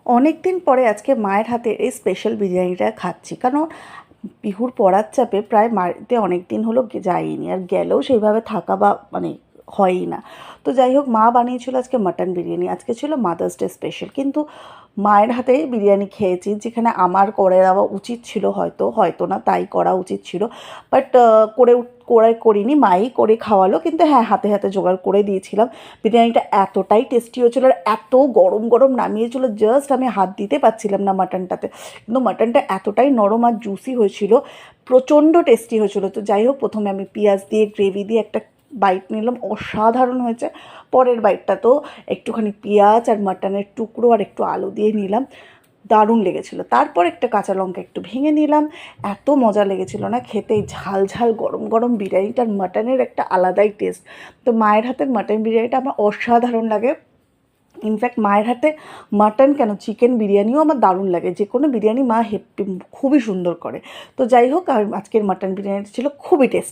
অনেক দিন পরে আজকে মায়ের হাতে এই স্পেশাল বিরিয়ানিটা খাচ্ছি, কারণ পিহুর পড়ার চাপে প্রায় বাড়িতে অনেক দিন হলো যাইনি, আর গেলেও সেইভাবে থাকা বা মানে হয়ই না। তো যাই হোক, মা বানিয়েছিল আজকে মাটন বিরিয়ানি। আজকে ছিল মাদার্স ডে স্পেশাল, কিন্তু মায়ের হাতেই বিরিয়ানি খেয়েছি, যেখানে আমার করে দেওয়া উচিত ছিল, হয়তো হয়তো না, তাই করা উচিত ছিল। বাট করিনি, মাই করে খাওয়ালো। কিন্তু হ্যাঁ, হাতে হাতে জোগাড় করে দিয়েছিলাম। বিরিয়ানিটা এতটাই টেস্টি হয়েছিল, আর এত গরম গরম নামিয়েছিল, জাস্ট আমি হাত দিতে পারছিলাম না মাটনটাতে। কিন্তু মাটনটা এতটাই নরম আর জুসি হয়েছিল, প্রচণ্ড টেস্টি হয়েছিল। তো যাই হোক, প্রথমে আমি পেঁয়াজ দিয়ে গ্রেভি দিয়ে একটা বাইট নিলাম, অসাধারণ হয়েছে। পরের বাইটটা তো একটুখানি পেঁয়াজ আর মাটনের টুকরো আর একটু আলু দিয়ে নিলাম, দারুণ লেগেছিল। তারপর একটা কাঁচা লঙ্কা একটু ভেঙে নিলাম, এত মজা লেগেছিল না খেতে। ঝাল ঝাল গরম গরম বিরিয়ানিটার মাটনের একটা আলাদাই টেস্ট। তো মায়ের হাতের মাটন বিরিয়ানিটা আমার অসাধারণ লাগে। ইনফ্যাক্ট মায়ের হাতে মাটন কেন, চিকেন বিরিয়ানিও আমার দারুণ লাগে। যে কোনো বিরিয়ানি মা খুবই সুন্দর করে। তো যাই হোক, আজকের মাটন বিরিয়ানিটা ছিল খুবই টেস্টি।